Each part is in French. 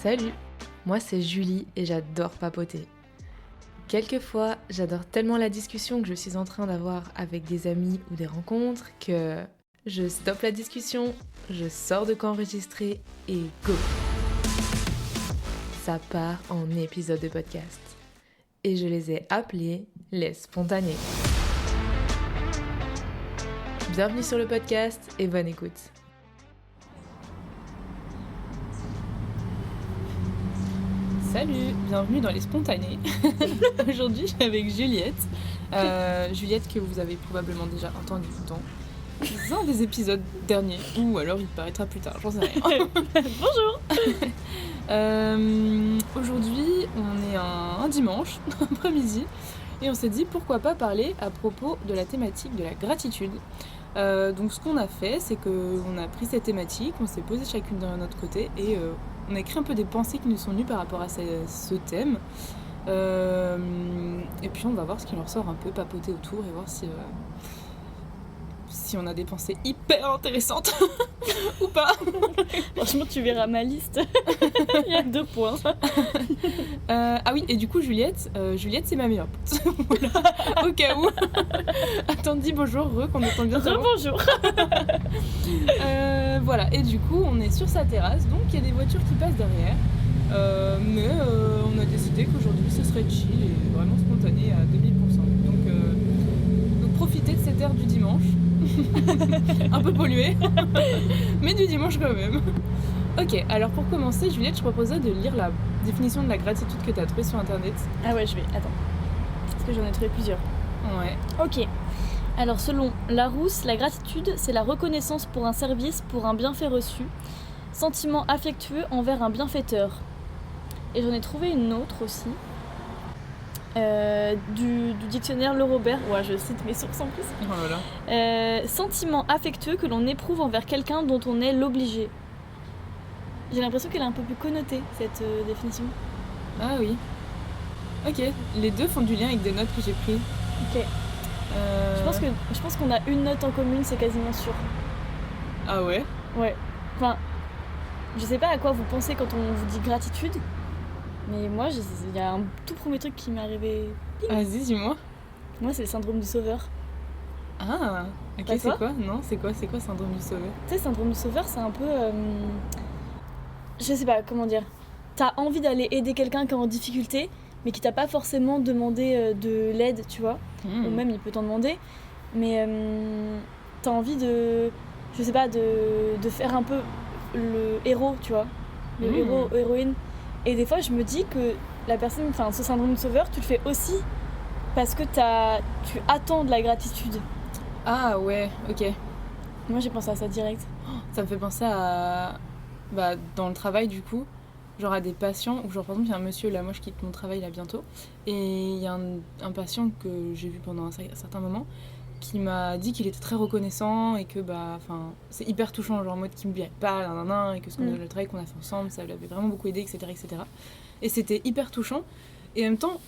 Salut, moi c'est Julie et j'adore papoter. Quelquefois, j'adore tellement la discussion que je suis en train d'avoir avec des amis ou des rencontres que je stoppe la discussion, je sors de quoi enregistrer et go! Ça part en épisode de podcast. Et je les ai appelés les spontanés. Bienvenue sur le podcast et bonne écoute. Salut, bienvenue dans les spontanés. Aujourd'hui, je suis avec Juliette. Juliette que vous avez probablement déjà entendu dans un des épisodes derniers, ou alors il paraîtra plus tard, j'en sais rien. Bonjour. Aujourd'hui, on est un dimanche, après-midi, et on s'est dit pourquoi pas parler à propos de la thématique de la gratitude. Donc ce qu'on a fait, c'est qu'on a pris cette thématique, on s'est posé chacune de notre côté et on a écrit un peu des pensées qui nous sont venues par rapport à ce thème. Et puis on va voir ce qui en ressort, un peu papoter autour et voir si on a des pensées hyper intéressantes ou pas. Franchement, tu verras ma liste. Il y a 2 points. Ah oui, et du coup Juliette c'est ma meilleure pote. Voilà, au cas où. Attends, dis bonjour, qu'on entend bien ça. Bonjour. Voilà, et du coup on est sur sa terrasse, donc il y a des voitures qui passent derrière. Mais on a décidé qu'aujourd'hui ce serait chill et vraiment spontané à 2000%. Donc profitez de cette heure du dimanche. Un peu polluée, mais du dimanche quand même. Ok, alors pour commencer, Juliette, je proposais de lire la définition de la gratitude que tu as trouvée sur internet. Ah ouais, je vais. Attends. Parce que j'en ai trouvé plusieurs. Ouais. Ok. Alors, selon Larousse, la gratitude, c'est la reconnaissance pour un service, pour un bienfait reçu, sentiment affectueux envers un bienfaiteur. Et j'en ai trouvé une autre aussi. Du dictionnaire Le Robert, ouais, je cite mes sources en plus. Oh là là. Sentiment affectueux que l'on éprouve envers quelqu'un dont on est l'obligé. J'ai l'impression qu'elle est un peu plus connotée, cette définition. Ah oui. Ok, les deux font du lien avec des notes que j'ai prises. Ok. Je pense qu'on a une note en commune, c'est quasiment sûr. Ah ouais? Ouais. Enfin, je sais pas à quoi vous pensez quand on vous dit gratitude. Mais moi, il y a un tout premier truc qui m'est arrivé. Vas-y, dis-moi. Moi, c'est le syndrome du sauveur. Ah, ok, Pas c'est toi quoi? Non, c'est quoi syndrome du sauveur? Tu sais, le syndrome du sauveur, c'est un peu... je sais pas, comment dire. T'as envie d'aller aider quelqu'un qui est en difficulté, mais qui t'a pas forcément demandé de l'aide, tu vois. Ou même, il peut t'en demander. Mais t'as envie de... Je sais pas, de faire un peu le héros, tu vois. Le héros, héroïne. Et des fois, je me dis que la personne, enfin, ce syndrome de sauveur, tu le fais aussi parce que tu attends de la gratitude. Ah ouais, ok. Moi, j'ai pensé à ça direct. Ça me fait penser à... dans le travail, du coup, genre à des patients, ou genre par exemple, il y a un monsieur, là, moi je quitte mon travail là bientôt, et il y a un patient que j'ai vu pendant un certain moment, qui m'a dit qu'il était très reconnaissant et que c'est hyper touchant, genre en mode qu'il me parle, et que le travail qu'on a fait ensemble, ça l'avait vraiment beaucoup aidé, etc. Et c'était hyper touchant. Et en même temps,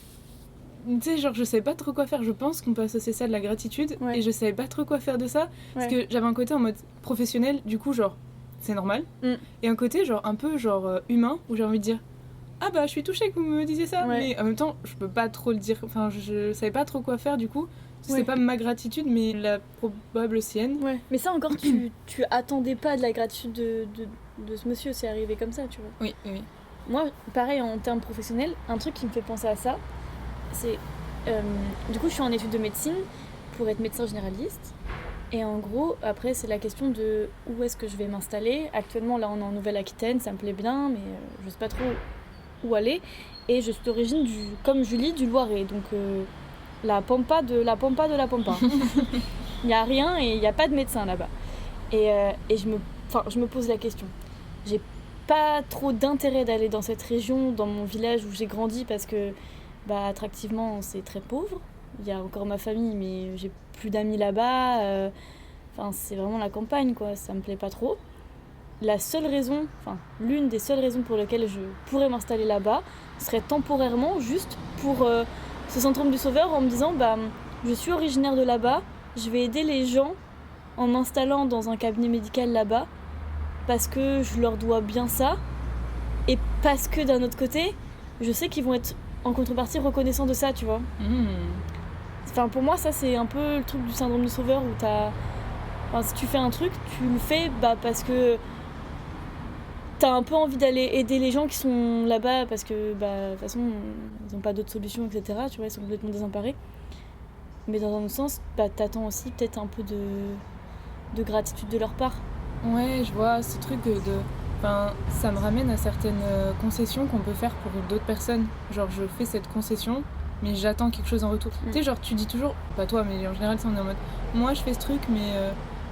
tu sais, genre je savais pas trop quoi faire. Je pense qu'on peut associer ça de la gratitude, ouais. Et je savais pas trop quoi faire de ça, parce que j'avais un côté en mode professionnel, du coup, genre c'est normal, et un côté genre un peu humain, où j'ai envie de dire ah bah je suis touchée que vous me disiez ça, mais en même temps je peux pas trop le dire, enfin je savais pas trop quoi faire du coup. C'est pas ma gratitude, mais la probable sienne. Ouais. Mais ça encore, tu attendais pas de la gratitude de ce monsieur, c'est arrivé comme ça, tu vois. Oui. Moi, pareil, en termes professionnels, un truc qui me fait penser à ça, c'est... du coup, je suis en études de médecine pour être médecin généraliste. Et en gros, après, c'est la question de où est-ce que je vais m'installer. Actuellement, là, on est en Nouvelle-Aquitaine, ça me plaît bien, mais je sais pas trop où aller. Et je suis d'origine, comme Julie, du Loiret, donc... La pampa de la pampa. Il n'y a rien et il n'y a pas de médecin là-bas. Et je me pose la question. J'ai pas trop d'intérêt d'aller dans cette région, dans mon village où j'ai grandi, parce que attractivement c'est très pauvre. Il y a encore ma famille, mais j'ai plus d'amis là-bas. C'est vraiment la campagne, quoi. Ça me plaît pas trop. L'une des seules raisons pour lesquelles je pourrais m'installer là-bas serait temporairement, juste pour... ce syndrome du sauveur, en me disant je suis originaire de là-bas, je vais aider les gens en m'installant dans un cabinet médical là-bas parce que je leur dois bien ça Et parce que d'un autre côté, je sais qu'ils vont être en contrepartie reconnaissants de ça, tu vois. Enfin, pour moi, ça, c'est un peu le truc du syndrome du sauveur où si tu fais un truc, tu le fais parce que t'as un peu envie d'aller aider les gens qui sont là-bas parce que, de toute façon, ils n'ont pas d'autres solutions, etc. Tu vois, ils sont complètement désemparés. Mais dans un autre sens, t'attends aussi peut-être un peu de gratitude de leur part. Ouais, je vois ce truc de... Enfin, ça me ramène à certaines concessions qu'on peut faire pour d'autres personnes. Genre, je fais cette concession, mais j'attends quelque chose en retour. Tu sais, genre, tu dis toujours, pas toi, mais en général, on est en mode, moi, je fais ce truc, mais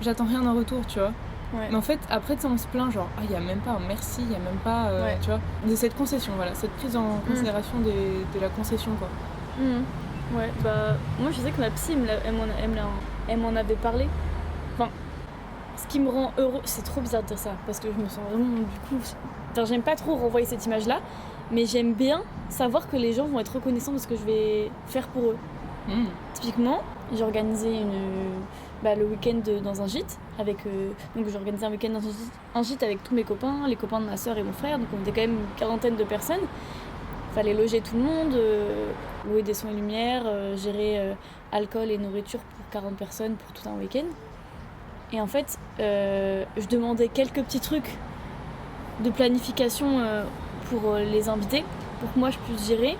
j'attends rien en retour, tu vois. Ouais. Mais en fait, après, on se plaint, genre, il y a même pas un merci, il y a même pas, tu vois, de cette concession, voilà, cette prise en considération de la concession, quoi. Ouais, moi, je sais que ma psy, elle m'en avait parlé. Enfin, ce qui me rend heureux, c'est trop bizarre de dire ça, parce que je me sens vraiment, du coup... Enfin, j'aime pas trop renvoyer cette image-là, mais j'aime bien savoir que les gens vont être reconnaissants de ce que je vais faire pour eux. Typiquement, j'ai organisé le week-end dans un gîte, donc j'ai organisé un week-end dans un gîte avec tous mes copains, les copains de ma soeur et mon frère, donc on était quand même une quarantaine de personnes. Fallait loger tout le monde, louer des sons et lumières, gérer alcool et nourriture pour 40 personnes pour tout un week-end. Et en fait, je demandais quelques petits trucs de planification pour les invités, pour que moi je puisse gérer.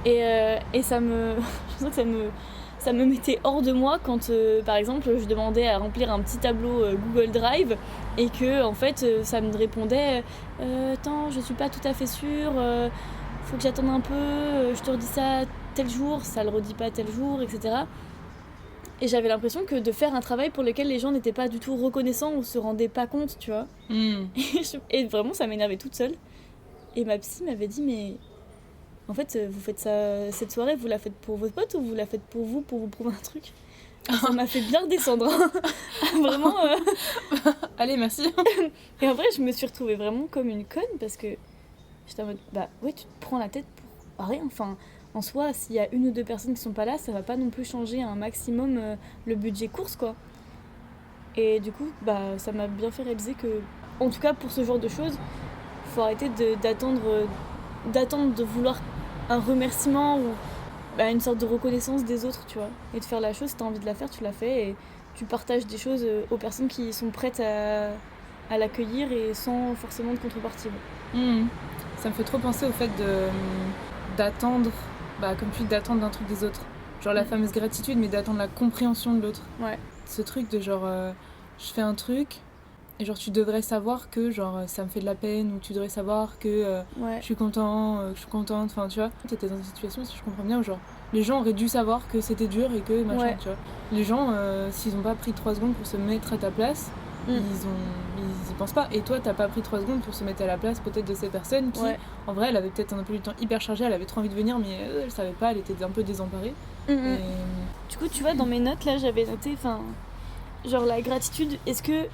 Et ça me... je sens que ça me mettait hors de moi quand, par exemple, je demandais à remplir un petit tableau Google Drive et que, en fait, ça me répondait attends, je suis pas tout à fait sûre, faut que j'attende un peu, je te redis ça tel jour, ça le redit pas tel jour, etc. Et j'avais l'impression que de faire un travail pour lequel les gens n'étaient pas du tout reconnaissants ou se rendaient pas compte, tu vois. Et vraiment, ça m'énervait toute seule. Et ma psy m'avait dit, mais en fait, vous faites ça, cette soirée, vous la faites pour vos potes ou vous la faites pour vous prouver un truc? Et ça m'a fait bien redescendre. Vraiment. Allez, merci. Et en vrai, je me suis retrouvée vraiment comme une conne parce que j'étais en mode, ouais, tu te prends la tête pour rien. Enfin, en soi, s'il y a une ou deux personnes qui sont pas là, ça va pas non plus changer un maximum le budget course, quoi. Et du coup, ça m'a bien fait réaliser que, en tout cas pour ce genre de choses, faut arrêter d'attendre de vouloir un remerciement ou une sorte de reconnaissance des autres, tu vois. Et de faire la chose, si t'as envie de la faire, tu la fais et tu partages des choses aux personnes qui sont prêtes à l'accueillir et sans forcément de contrepartie. Ça me fait trop penser au fait d'attendre, comme tu dis, d'attendre d'un truc des autres. Genre la fameuse gratitude, mais d'attendre la compréhension de l'autre. Ouais. Ce truc de genre, je fais un truc, et genre tu devrais savoir que genre ça me fait de la peine, ou tu devrais savoir que je suis content, que je suis contente, enfin tu vois. T'étais dans une situation, si je comprends bien, où genre les gens auraient dû savoir que c'était dur et que machin, tu vois. Les gens, s'ils ont pas pris 3 secondes pour se mettre à ta place, ils y pensent pas. Et toi, t'as pas pris 3 secondes pour se mettre à la place peut-être de cette personne qui, en vrai, elle avait peut-être un peu du temps hyper chargé, elle avait trop envie de venir, mais elle savait pas, elle était un peu désemparée. Et... Du coup, tu vois, dans mes notes, là, j'avais noté, genre la gratitude, est-ce que,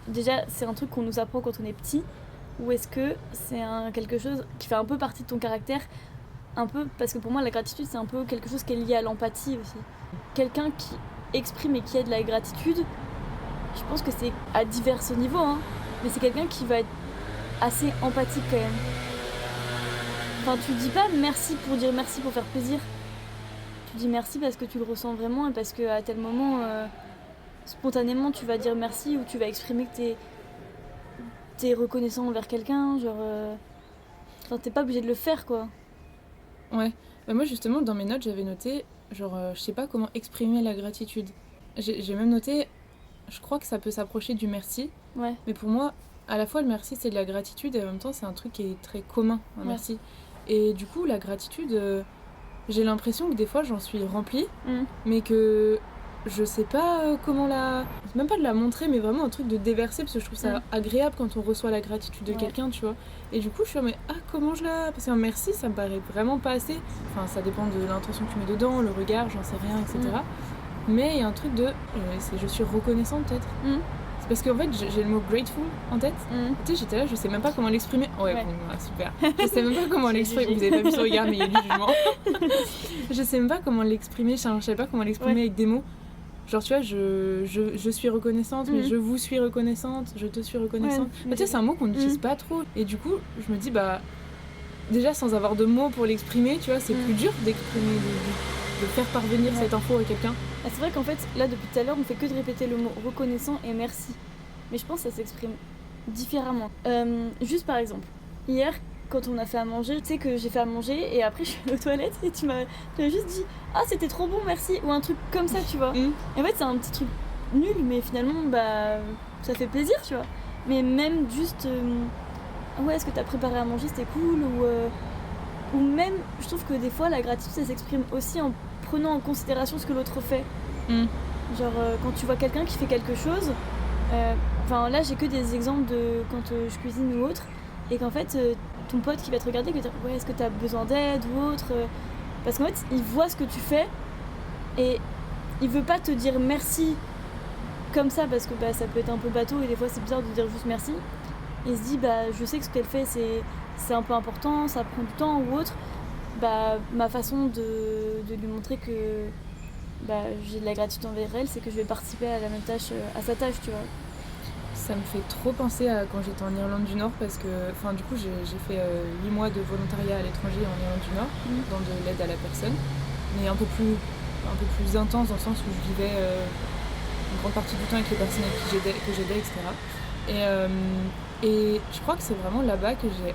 déjà, c'est un truc qu'on nous apprend quand on est petit, ou est-ce que c'est quelque chose qui fait un peu partie de ton caractère, un peu, parce que pour moi, la gratitude, c'est un peu quelque chose qui est lié à l'empathie aussi. Quelqu'un qui exprime et qui a de la gratitude, je pense que c'est à divers niveaux, hein, mais c'est quelqu'un qui va être assez empathique quand même. Enfin, tu dis pas merci pour dire merci pour faire plaisir. Tu dis merci parce que tu le ressens vraiment et parce qu'à tel moment, spontanément, tu vas dire merci ou tu vas exprimer que t'es reconnaissant envers quelqu'un. Genre, t'es pas obligé de le faire, quoi. Ouais. Moi, justement, dans mes notes, j'avais noté, genre, je sais pas comment exprimer la gratitude. J'ai même noté... Je crois que ça peut s'approcher du merci, mais pour moi, à la fois le merci c'est de la gratitude et en même temps c'est un truc qui est très commun, un merci. Et du coup, la gratitude, j'ai l'impression que des fois j'en suis remplie, mais que je sais pas comment même pas de la montrer, mais vraiment un truc de déverser, parce que je trouve ça agréable quand on reçoit la gratitude de quelqu'un, tu vois. Et du coup, je suis mais comment je la... Parce qu'un merci, ça me paraît vraiment pas assez. Enfin, ça dépend de l'intention que tu mets dedans, le regard, j'en sais rien, etc. Mais il y a un truc de... je suis reconnaissante peut-être. C'est parce qu'en fait j'ai le mot grateful en tête. Tu sais, j'étais là, je sais même pas comment l'exprimer. Ouais. Bon, super. Je sais même pas comment l'exprimer. Vous avez pas vu ce regard, mais il y a du jugement. Je sais même pas comment l'exprimer. Je sais pas comment l'exprimer avec des mots. Genre, tu vois, je suis reconnaissante, mais je vous suis reconnaissante, je te suis reconnaissante. Ouais, Tu sais, c'est un mot qu'on n'utilise pas trop. Et du coup, je me dis, bah, déjà, sans avoir de mots pour l'exprimer, tu vois, c'est plus dur d'exprimer, de faire parvenir cette info à quelqu'un. Ah, c'est vrai qu'en fait, là, depuis tout à l'heure, on fait que de répéter le mot reconnaissant et merci. Mais je pense que ça s'exprime différemment. Juste par exemple, hier, quand on a fait à manger, tu sais que j'ai fait à manger et après je suis allée aux toilettes et tu m'as juste dit ah c'était trop bon merci ou un truc comme ça tu vois. Et en fait c'est un petit truc nul mais finalement bah ça fait plaisir tu vois. Mais même juste ouais est-ce que t'as préparé à manger c'était cool ou même je trouve que des fois la gratitude ça s'exprime aussi en prenant en considération ce que l'autre fait. Genre quand tu vois quelqu'un qui fait quelque chose, enfin là j'ai que des exemples de quand je cuisine ou autre et qu'en fait ton pote qui va te regarder, qui va dire ouais est-ce que t'as besoin d'aide ou autre parce qu'en fait il voit ce que tu fais et il veut pas te dire merci comme ça parce que bah, ça peut être un peu bateau et des fois c'est bizarre de dire juste merci. Il se dit bah je sais que ce qu'elle fait c'est un peu important, ça prend du temps ou autre. Bah ma façon de lui montrer que bah, j'ai de la gratitude envers elle, c'est que je vais participer à la même tâche, à sa tâche tu vois. Ça me fait trop penser à quand j'étais en Irlande du Nord parce que, enfin, du coup, j'ai fait 8 mois de volontariat à l'étranger en Irlande du Nord, dans de l'aide à la personne, mais un peu plus intense dans le sens où je vivais une grande partie du temps avec les personnes avec qui j'aidais, etc. Et je crois que c'est vraiment là-bas que j'ai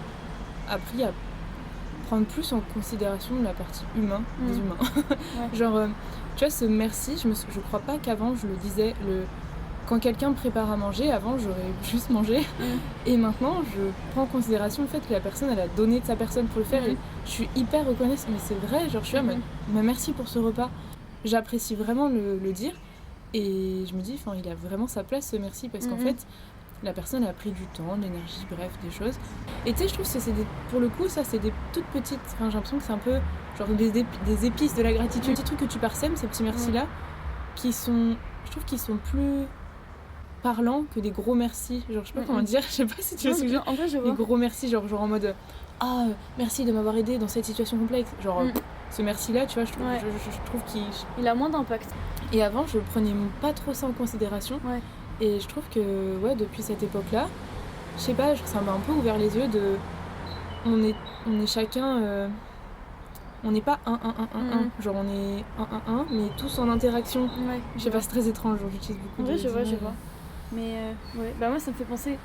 appris à prendre plus en considération la partie humaine des humains. Genre, tu vois, ce merci, je crois pas qu'avant je le disais, quand quelqu'un me prépare à manger, avant j'aurais juste mangé et maintenant je prends en considération le fait que la personne elle a donné de sa personne pour le faire et je suis hyper reconnaissante, mais c'est vrai, genre je suis là, mais merci pour ce repas, j'apprécie vraiment le dire et je me dis, enfin il a vraiment sa place ce merci parce qu'en fait la personne a pris du temps, de l'énergie, bref, des choses. Et tu sais, je trouve que pour le coup, ça c'est des toutes petites, enfin j'ai l'impression que c'est un peu genre des épices de la gratitude, des petits trucs que tu parsèmes, ces petits merci là, je trouve qu'ils sont plus parlant que des gros merci, genre je sais pas comment dire, je sais pas si tu vois ce que je veux dire. En vrai, je vois. Des gros merci, genre en mode ah merci de m'avoir aidé dans cette situation complexe, genre ce merci là tu vois, je trouve il a moins d'impact. Et avant je prenais pas trop ça en considération et je trouve que ouais depuis cette époque là, je sais pas, ça m'a un peu ouvert les yeux de on est chacun on n'est pas un, genre on est un, mais tous en interaction. Je sais pas, c'est très étrange, genre j'utilise beaucoup de... je vois. Mais ouais, bah moi ça me fait penser,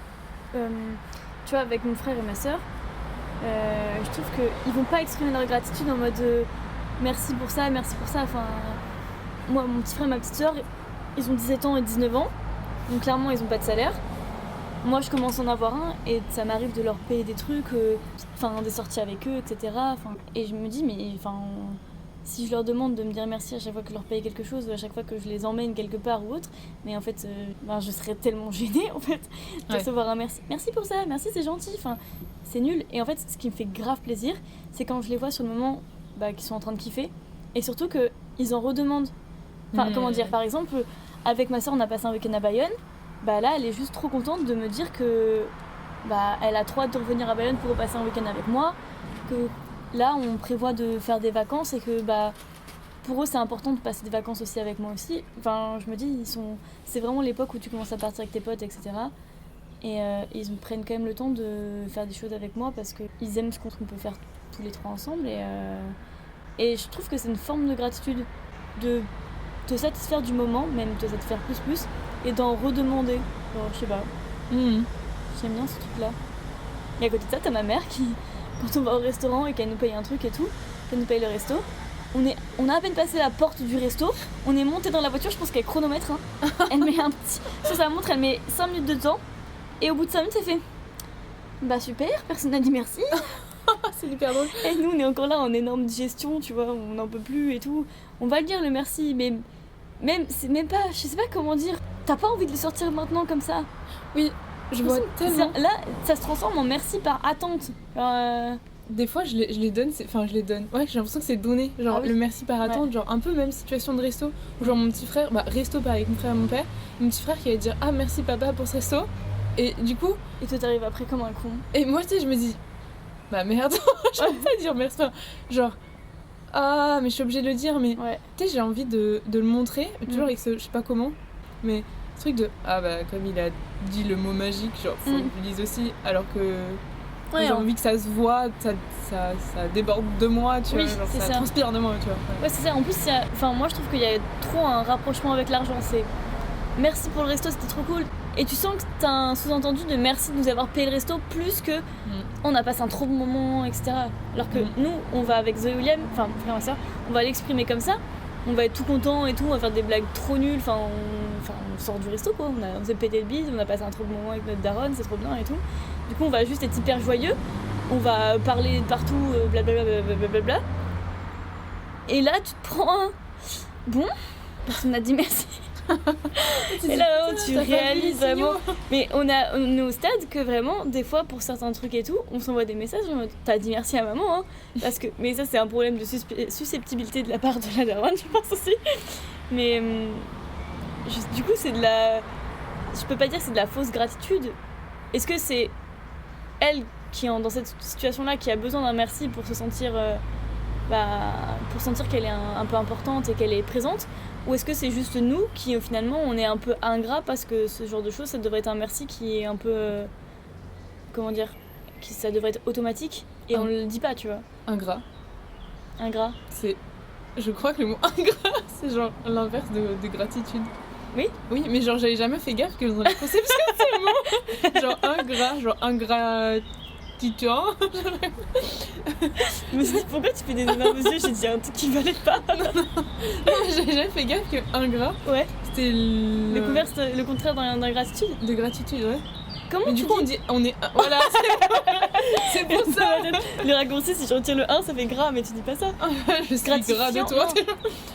tu vois, avec mon frère et ma soeur, je trouve qu'ils vont pas exprimer leur gratitude en mode merci pour ça, enfin... Moi, mon petit frère et ma petite soeur, ils ont 17 ans et 19 ans, donc clairement ils ont pas de salaire. Moi je commence à en avoir un et ça m'arrive de leur payer des trucs, des sorties avec eux, etc. Et je me dis mais si je leur demande de me dire merci à chaque fois que je leur paye quelque chose ou à chaque fois que je les emmène quelque part ou autre, mais en fait je serais tellement gênée en fait de recevoir un merci. Merci pour ça, merci c'est gentil, c'est nul. Et en fait ce qui me fait grave plaisir, c'est quand je les vois sur le moment qu'ils sont en train de kiffer et surtout qu'ils en redemandent. Comment dire, par exemple avec ma soeur on a passé un week-end à Bayonne. Là elle est juste trop contente de me dire que elle a trop hâte de revenir à Bayonne pour repasser un week-end avec moi, que là on prévoit de faire des vacances et que pour eux c'est important de passer des vacances aussi avec moi aussi. Je me dis c'est vraiment l'époque où tu commences à partir avec tes potes, etc. Et ils prennent quand même le temps de faire des choses avec moi parce qu'ils aiment ce qu'on peut faire tous les trois ensemble et je trouve que c'est une forme de gratitude de te satisfaire du moment, même te satisfaire plus et d'en redemander. Je sais pas. J'aime bien ce truc-là. Et à côté de ça, t'as ma mère qui, quand on va au restaurant et qu'elle nous paye un truc et tout, qu'elle nous paye le resto, on a à peine passé la porte du resto, on est monté dans la voiture, je pense qu'elle chronomètre. Elle met un petit... Sur sa montre, elle met 5 minutes de temps. Et au bout de 5 minutes, elle fait super, personne n'a dit merci. C'est hyper drôle. Et nous, on est encore là en énorme digestion, tu vois, on n'en peut plus et tout. On va le dire le merci, mais c'est même pas, je sais pas comment dire. T'as pas envie de le sortir maintenant comme ça? Oui, je vois tellement. Là, ça se transforme en merci par attente. Des fois, je les donne, je les donne. Ouais, j'ai l'impression que c'est donné. Genre, le merci par attente, genre un peu même situation de resto. Où genre mon petit frère, resto pareil, avec mon frère et mon père. Mon petit frère qui allait dire ah merci papa pour ce resto. Et du coup. Et toi t'arrives après comme un con. Et moi, tu sais, je me dis bah merde, je peux pas dire merci. Genre, Ah, mais je suis obligée de le dire, mais Ouais. tu sais, j'ai envie de le montrer, toujours avec ce, je sais pas comment, mais ce truc de ah bah comme il a dit le mot magique, genre faut que je le dise aussi, alors que Ouais, j'ai envie que ça se voit, ça déborde de moi, tu Oui, vois, genre c'est ça ça. transpire de moi, tu vois. Ouais, c'est ça. En plus, enfin, moi, je trouve qu'il y a trop un rapprochement avec l'argent. C'est merci pour le resto, c'était trop cool. Et tu sens que t'as un sous-entendu de merci de nous avoir payé le resto plus que on a passé un trop bon moment, etc. Alors que nous, on va avec Zoé et William, enfin, frère et sœur, on va l'exprimer comme ça. On va être tout content et tout, on va faire des blagues trop nulles. Enfin, on sort du resto, quoi. On s'est pété le bide, on a passé un trop bon moment avec notre daronne, c'est trop bien et tout. Du coup, on va juste être hyper joyeux. On va parler de partout, blablabla, blablabla. Et là, tu te prends un. Bon, personne n'a dit merci. Et là, vraiment, tu réalises vraiment. Mais on est au stade que vraiment, des fois, pour certains trucs et tout, on s'envoie des messages en mode t'as dit merci à maman, hein. Parce que, mais ça, c'est un problème de susceptibilité de la part de la daronne, je pense aussi. Mais du coup, c'est de la. Je peux pas dire que c'est de la fausse gratitude. Est-ce que c'est elle qui est dans cette situation-là, qui a besoin d'un merci pour se sentir. Pour sentir qu'elle est un peu importante et qu'elle est présente, ou est-ce que c'est juste nous qui finalement on est un peu ingrats parce que ce genre de choses ça devrait être un merci qui est un peu comment dire, ça devrait être automatique et on le dit pas, tu vois. Ingrat. C'est, je crois que le mot ingrat c'est genre l'inverse de gratitude. Oui, mais genre j'avais jamais fait gaffe que dans la conception de ce mot, genre ingrat. Je me suis dit pourquoi tu fais des énormes yeux, j'ai dit un truc qui valait pas. Non, j'avais jamais fait gaffe que ingrat c'était le contraire d'ingratitude. De gratitude, ouais. Comment mais tu du coup dis on est voilà, c'est pour ça. Le raccourci, si je retire le 1 ça fait gras, mais tu dis pas ça. Je suis gras de toi.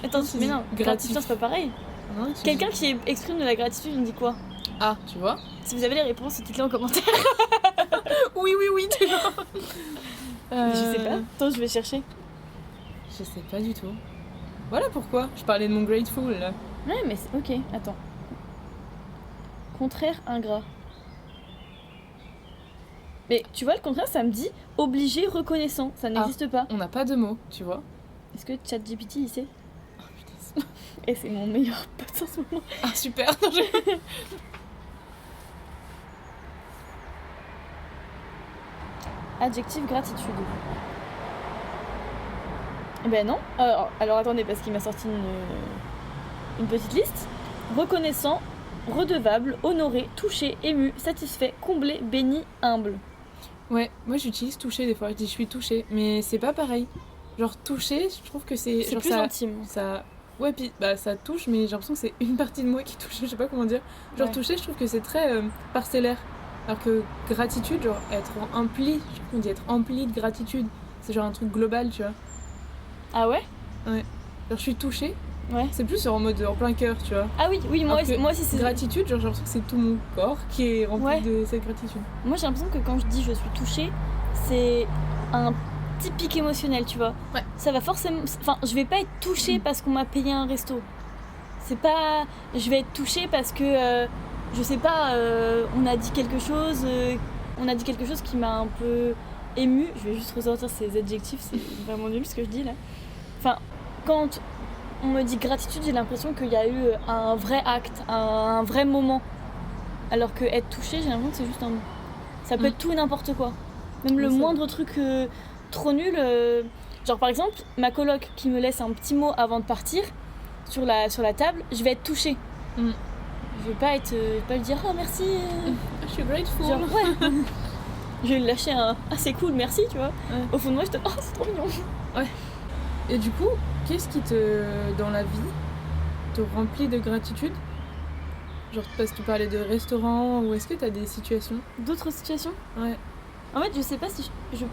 Attends, mais non, gratifiant c'est pas pareil. Non, quelqu'un qui exprime de la gratitude, il me dit quoi? Ah, tu vois. Si vous avez les réponses, dites-les en commentaire. Oui, tu vois. Je sais pas. Attends, je vais chercher. Je sais pas du tout. Voilà pourquoi je parlais de mon grateful là. Ouais, mais c'est ok. Attends. Contraire ingrat. Mais tu vois, le contraire, ça me dit obligé reconnaissant. Ça n'existe pas. On n'a pas de mots, tu vois. Est-ce que ChatGPT il sait? Oh putain. Et c'est mon meilleur pote en ce moment. Ah super. Adjectif gratitude. Eh ben non. Alors attendez, parce qu'il m'a sorti une petite liste. Reconnaissant, redevable, honoré, touché, ému, satisfait, comblé, béni, humble. Ouais, moi j'utilise touché des fois. Je dis je suis touchée, mais c'est pas pareil. Genre touché, je trouve que c'est genre plus intime. Ça, ouais, puis ça touche, mais j'ai l'impression que c'est une partie de moi qui touche. Je sais pas comment dire. Genre touché, je trouve que c'est très parcellaire. Alors que gratitude, genre être empli, je trouve qu'on dit être empli de gratitude. C'est genre un truc global, tu vois. Ah ouais? Ouais. Genre je suis touchée. Ouais. C'est plus en mode en plein cœur, tu vois. Ah oui, moi aussi c'est gratitude, genre j'ai l'impression que c'est tout mon corps qui est rempli de cette gratitude. Moi j'ai l'impression que quand je dis je suis touchée, c'est un petit pic émotionnel, tu vois. Ouais. Ça va forcément, enfin je vais pas être touchée parce qu'on m'a payé un resto. C'est pas, je vais être touchée parce que je sais pas, on a dit quelque chose qui m'a un peu émue. Je vais juste ressortir ces adjectifs, c'est vraiment nul ce que je dis là. Enfin, quand on me dit gratitude, j'ai l'impression qu'il y a eu un vrai acte, un vrai moment. Alors que être touché, j'ai l'impression que c'est juste un... Ça peut être tout et n'importe quoi. Même le moindre truc trop nul. Genre par exemple, ma coloc qui me laisse un petit mot avant de partir sur la table, je vais être touchée. Je vais pas lui dire oh merci. Je suis grateful. Genre ouais. Je vais lui lâcher un ah c'est cool merci, tu vois. Ouais. Au fond de moi je te oh c'est trop mignon. Ouais. Et du coup, qu'est-ce qui dans la vie, te remplit de gratitude? Genre parce que tu parlais de restaurant, ou est-ce que t'as des situations? D'autres situations? Ouais. En fait, je sais pas si je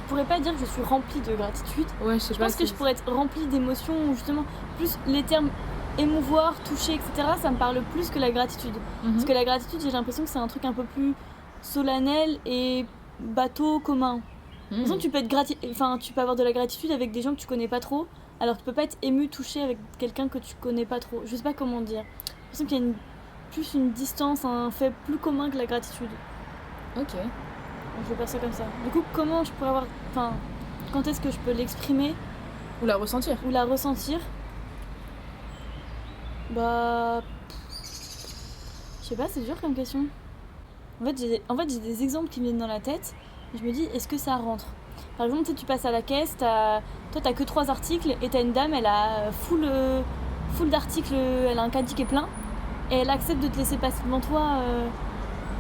pourrais pas dire que je suis remplie de gratitude. Ouais, je sais pas. Je pense que je pourrais être remplie d'émotions, justement. Plus les termes émouvoir, toucher, etc., ça me parle plus que la gratitude. Parce que la gratitude, j'ai l'impression que c'est un truc un peu plus solennel et bateau commun. Par exemple, tu peux avoir de la gratitude avec des gens que tu connais pas trop, alors que tu peux pas être ému, touché avec quelqu'un que tu connais pas trop. Je sais pas comment dire. J'ai l'impression qu'il y a plus une distance, un fait plus commun que la gratitude. Ok. Je vais faire ça comme ça. Du coup, comment je pourrais avoir... Enfin, quand est-ce que je peux l'exprimer? Ou la ressentir. Ou la ressentir. Bah... Je sais pas, c'est dur comme question. En fait, j'ai des exemples qui me viennent dans la tête. Et je me dis, est-ce que ça rentre? Par exemple, tu passes à la caisse, toi t'as que 3 articles et t'as une dame, elle a full d'articles, elle a un caddie qui est plein et elle accepte de te laisser passer devant toi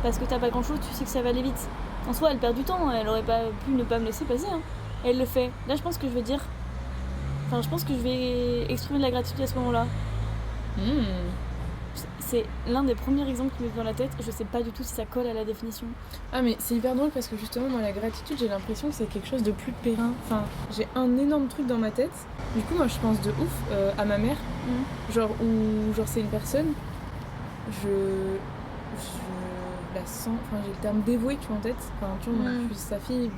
parce que t'as pas grand chose, tu sais que ça va aller vite. En soi, elle perd du temps, elle aurait pas pu ne pas me laisser passer. Hein. Et elle le fait. Là, je pense que je vais exprimer de la gratitude à ce moment-là. C'est l'un des premiers exemples qui me vient dans la tête. Je sais pas du tout si ça colle à la définition. Ah mais c'est hyper drôle parce que justement moi la gratitude j'ai l'impression que c'est quelque chose de plus périn. Enfin j'ai un énorme truc dans ma tête. Du coup moi je pense de ouf à ma mère. Genre c'est une personne. Je la sens. Enfin j'ai le terme dévoué tu vois en tête. Enfin tu vois je suis sa fille.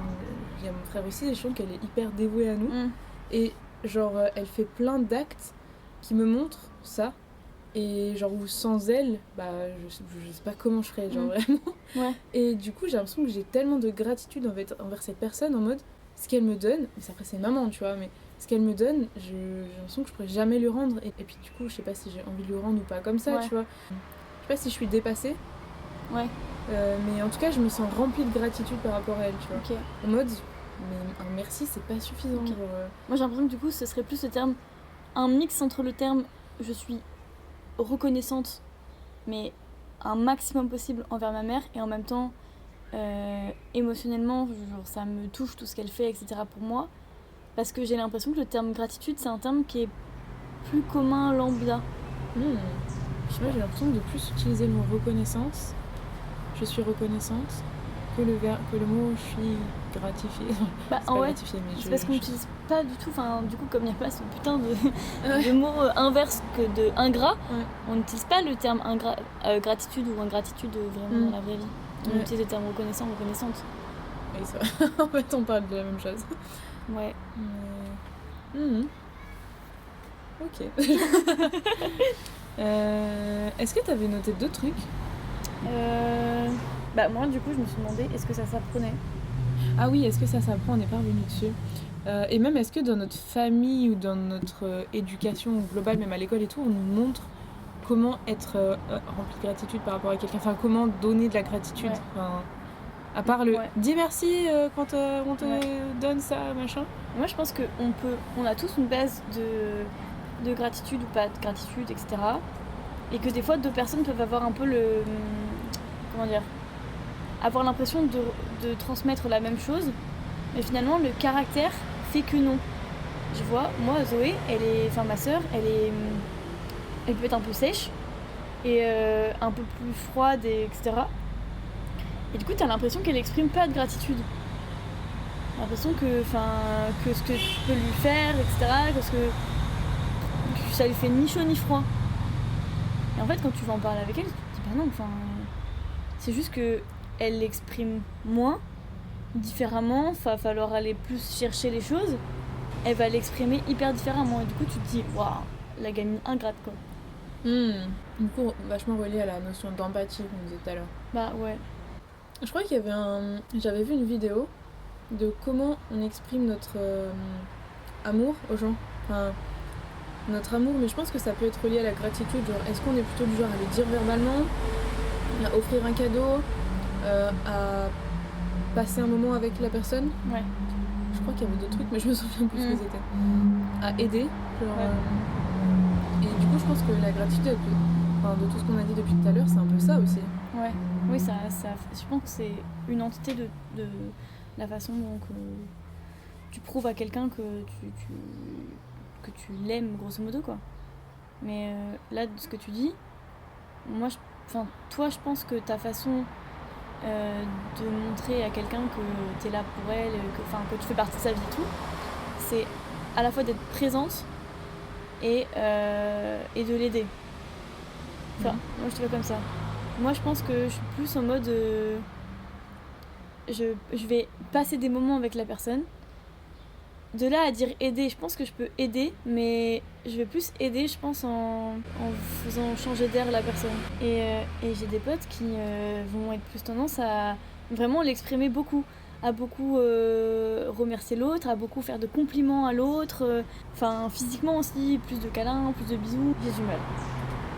Il y a mon frère aussi et je trouve qu'elle est hyper dévouée à nous. Et genre elle fait plein d'actes qui me montrent ça. Et genre où sans elle, bah je sais pas comment je ferais, genre vraiment. Ouais. Et du coup j'ai l'impression que j'ai tellement de gratitude envers cette personne en mode ce qu'elle me donne, mais après c'est maman tu vois, mais ce qu'elle me donne, j'ai l'impression que je pourrais jamais lui rendre. Et puis du coup je sais pas si j'ai envie de lui rendre ou pas comme ça tu vois. Je sais pas si je suis dépassée. Ouais. Mais en tout cas je me sens remplie de gratitude par rapport à elle tu vois. Okay. En mode mais un merci c'est pas suffisant. Okay. Genre, Moi j'ai l'impression que du coup ce serait plus le terme, un mix entre le terme je suis reconnaissante mais un maximum possible envers ma mère et en même temps émotionnellement genre, ça me touche tout ce qu'elle fait etc pour moi parce que j'ai l'impression que le terme gratitude c'est un terme qui est plus commun lambda. Je sais pas, j'ai l'impression de plus utiliser le mot reconnaissance, je suis reconnaissante, que le mot je suis gratifiée. Bah c'est pas gratifiée, mais c'est parce qu'on n'utilise pas du tout, enfin du coup comme il n'y a pas ce putain de mot inverse que de ingrat, on n'utilise pas le terme gratitude ou ingratitude vraiment dans la vraie vie. On utilise le terme reconnaissant, reconnaissante. Oui ça en fait on parle de la même chose. Ouais. Ok. Est-ce que t'avais noté d'autres trucs? Bah moi du coup je me suis demandé est-ce que ça s'apprenait. Ah oui, est-ce que ça s'apprend? On n'est pas revenu dessus. Et même est-ce que dans notre famille ou dans notre éducation globale, même à l'école et tout, on nous montre comment être rempli de gratitude par rapport à quelqu'un, enfin comment donner de la gratitude, enfin, à part le dis merci quand on te donne ça, machin. Moi je pense on a tous une base de gratitude ou pas de gratitude, etc. Et que des fois deux personnes peuvent avoir un peu avoir l'impression de transmettre la même chose, mais finalement le caractère fait que non. Tu vois, moi Zoé, ma sœur, elle peut être un peu sèche et un peu plus froide etc. Et du coup t'as l'impression qu'elle exprime pas de gratitude. T'as l'impression que ce que tu peux lui faire, etc. Que ça lui fait ni chaud ni froid. Et en fait quand tu vas en parler avec elle, tu te dis bah non, c'est juste que elle l'exprime moins, différemment, va falloir aller plus chercher les choses, elle va l'exprimer hyper différemment et du coup tu te dis waouh, la gamine ingrate quoi. Du coup vachement relié à la notion d'empathie qu'on disait tout à l'heure. Bah ouais. Je crois qu'il y avait j'avais vu une vidéo de comment on exprime notre amour aux gens, enfin notre amour, mais je pense que ça peut être relié à la gratitude, genre est-ce qu'on est plutôt du genre à le dire verbalement, à offrir un cadeau, à passer un moment avec la personne. Ouais. Je crois qu'il y avait d'autres trucs, mais je me souviens plus ce que c'était. À aider, genre. Et du coup, je pense que la gratitude, de tout ce qu'on a dit depuis tout à l'heure, c'est un peu ça aussi. Ouais. Oui, ça je pense que c'est une entité de la façon dont tu prouves à quelqu'un que tu l'aimes, grosso modo, quoi. Mais là, de ce que tu dis, toi, je pense que ta façon de montrer à quelqu'un que t'es là pour elle, que tu fais partie de sa vie et tout, c'est à la fois d'être présente et de l'aider. Moi je te vois comme ça. Moi je pense que je suis plus en mode je vais passer des moments avec la personne. De là à dire aider, je pense que je peux aider, mais je vais plus aider, je pense, en faisant changer d'air la personne. Et j'ai des potes qui vont être plus tendance à vraiment l'exprimer beaucoup. à beaucoup remercier l'autre, à beaucoup faire de compliments à l'autre. Enfin, physiquement aussi, plus de câlins, plus de bisous. J'ai du mal.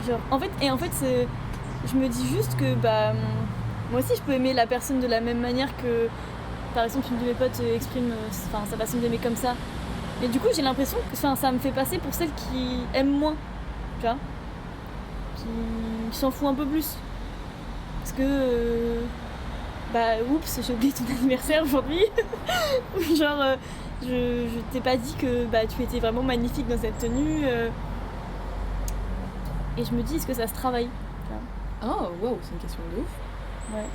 Genre, en fait, je me dis juste que moi aussi, je peux aimer la personne de la même manière que, par exemple, une de mes potes exprime sa façon d'aimer comme ça. Mais du coup, j'ai l'impression que ça me fait passer pour celle qui aime moins, tu vois, qui s'en fout un peu plus. Parce que, oups, j'ai oublié ton anniversaire aujourd'hui. Genre, je t'ai pas dit que tu étais vraiment magnifique dans cette tenue. Et je me dis, est-ce que ça se travaille, tu vois? Oh, waouh, c'est une question de ouf. Ouais.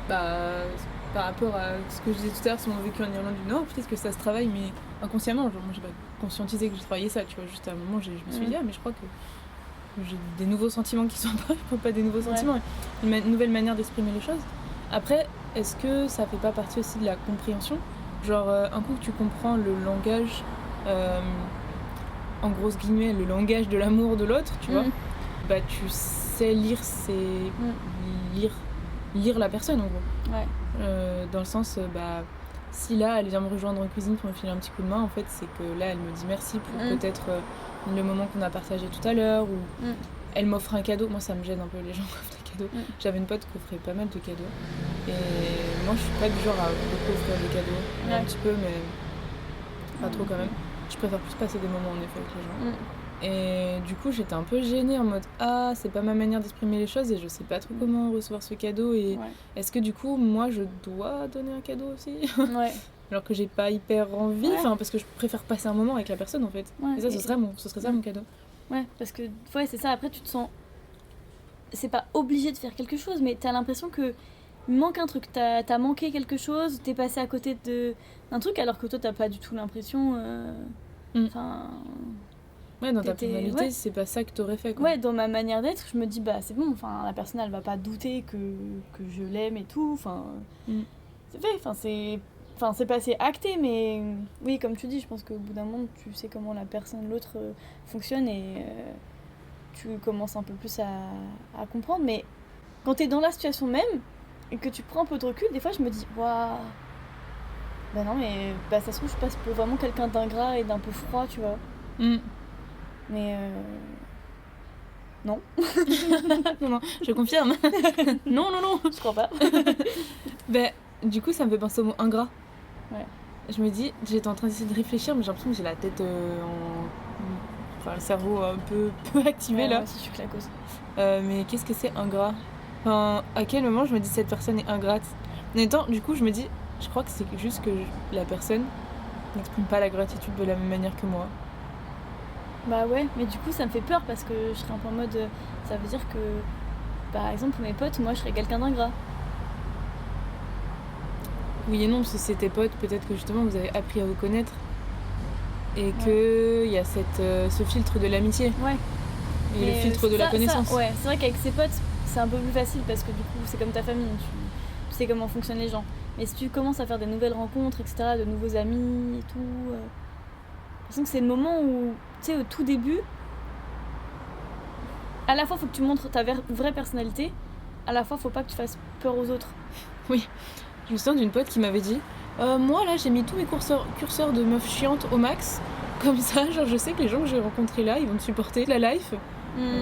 Par rapport à ce que je disais tout à l'heure sur mon vécu en Irlande du Nord, peut-être que ça se travaille, mais inconsciemment. Genre, moi, j'ai pas conscientisé que j'ai travaillé ça, tu vois. Juste à un moment, je me suis dit, mais je crois que j'ai des nouveaux sentiments qui sont pas des nouveaux sentiments, une nouvelle manière d'exprimer les choses. Après, est-ce que ça fait pas partie aussi de la compréhension? Genre, un coup que tu comprends le langage, en grosses guillemets, le langage de l'amour de l'autre, tu vois, tu sais lire la personne, en gros. Ouais. Dans le sens, si là, elle vient me rejoindre en cuisine pour me filer un petit coup de main, en fait, c'est que là, elle me dit merci pour peut-être le moment qu'on a partagé tout à l'heure, ou elle m'offre un cadeau. Moi, ça me gêne un peu, les gens qui offrent des cadeaux. J'avais une pote qui offrait pas mal de cadeaux. Et moi, je suis pas du genre à beaucoup offrir des cadeaux. Un petit peu, mais pas trop quand même. Je préfère plus passer des moments, en effet, avec les gens. Et du coup, j'étais un peu gênée en mode c'est pas ma manière d'exprimer les choses et je sais pas trop comment recevoir ce cadeau. Et est-ce que du coup, moi, je dois donner un cadeau aussi? Alors que j'ai pas hyper envie, parce que je préfère passer un moment avec la personne en fait. Et ça, ce serait ça mon cadeau. Ouais, parce que c'est ça. Après, tu te sens. C'est pas obligé de faire quelque chose, mais t'as l'impression que il manque un truc. T'as manqué quelque chose, t'es passé à côté d'un truc alors que toi, t'as pas du tout l'impression. Ouais, dans ta personnalité, c'est pas ça que t'aurais fait, quoi. Ouais, dans ma manière d'être, je me dis, c'est bon, la personne, elle va pas douter que je l'aime et tout, c'est fait, c'est pas assez acté, mais oui, comme tu dis, je pense qu'au bout d'un moment, tu sais comment la personne, l'autre, fonctionne et tu commences un peu plus à comprendre, mais quand t'es dans la situation même et que tu prends un peu de recul, des fois, je me dis, waouh, non, mais ça se trouve, je passe pour vraiment quelqu'un d'ingrat et d'un peu froid, tu vois. Mais non. non, je confirme. non. Je crois pas. Du coup, ça me fait penser au mot ingrat. Ouais. Je me dis, j'étais en train d'essayer de réfléchir, mais j'ai l'impression que j'ai la tête le cerveau un peu activé là. Moi aussi, je suis claqueuse. Mais qu'est-ce que c'est ingrat? À quel moment je me dis cette personne est ingrate? En même temps, du coup, je me dis, je crois que c'est juste que la personne n'exprime pas la gratitude de la même manière que moi. Bah ouais, mais du coup ça me fait peur parce que je serais un peu en mode, ça veut dire que, par exemple pour mes potes, moi je serais quelqu'un d'ingrat. Oui et non, parce que c'est tes potes, peut-être que justement vous avez appris à vous connaître et qu'il y a ce filtre de l'amitié. Ouais. Et le filtre de la connaissance. Ouais, c'est vrai qu'avec ses potes c'est un peu plus facile parce que du coup c'est comme ta famille, tu sais comment fonctionnent les gens. Mais si tu commences à faire des nouvelles rencontres, etc., de nouveaux amis et tout, j'ai l'impression que c'est le moment où, tu sais, au tout début, à la fois faut que tu montres ta vraie personnalité, à la fois faut pas que tu fasses peur aux autres. Oui, je me souviens d'une pote qui m'avait dit moi là j'ai mis tous mes curseurs de meufs chiantes au max, comme ça, genre je sais que les gens que j'ai rencontrés là ils vont me supporter la life,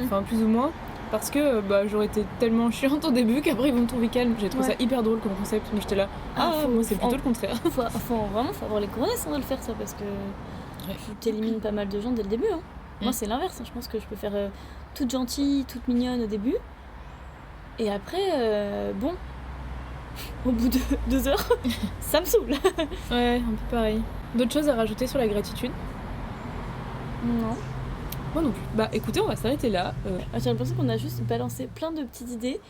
enfin plus ou moins, parce que j'aurais été tellement chiante au début qu'après ils vont me trouver calme. J'ai trouvé ça hyper drôle comme concept, mais j'étais là, moi c'est plutôt le contraire. Faut avoir les connaissances de le faire ça, parce que tu t'élimines pas mal de gens dès le début. Moi c'est l'inverse, je pense que je peux faire toute gentille, toute mignonne au début, et après au bout de 2 heures ça me saoule. Ouais, un peu pareil. D'autres choses à rajouter sur la gratitude? Non. Moi non plus. Écoutez, on va s'arrêter là. J'ai l'impression qu'on a juste balancé plein de petites idées,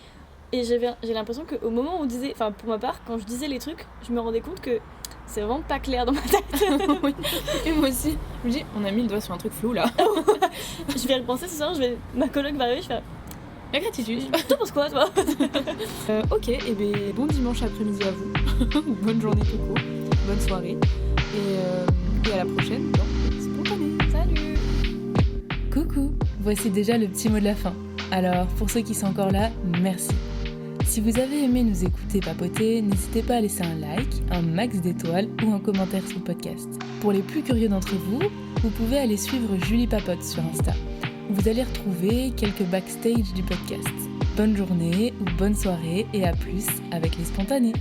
et j'ai l'impression qu'au moment où on disait, enfin pour ma part, quand je disais les trucs, je me rendais compte que c'est vraiment pas clair dans ma tête. Oui. Et moi aussi. Je me dis, on a mis le doigt sur un truc flou là. Je vais repenser ce soir, ma coloc va arriver, je fais la gratitude. Toi penses quoi, toi? Ok, et bon dimanche après-midi à vous. Bonne journée tout court. Bonne soirée. Et à la prochaine dans Spontané. Salut. Coucou. Voici déjà le petit mot de la fin. Alors, pour ceux qui sont encore là, merci. Si vous avez aimé nous écouter papoter, n'hésitez pas à laisser un like, un max d'étoiles ou un commentaire sur le podcast. Pour les plus curieux d'entre vous, vous pouvez aller suivre Julie Papote sur Insta. Vous allez retrouver quelques backstage du podcast. Bonne journée ou bonne soirée et à plus avec les spontanés.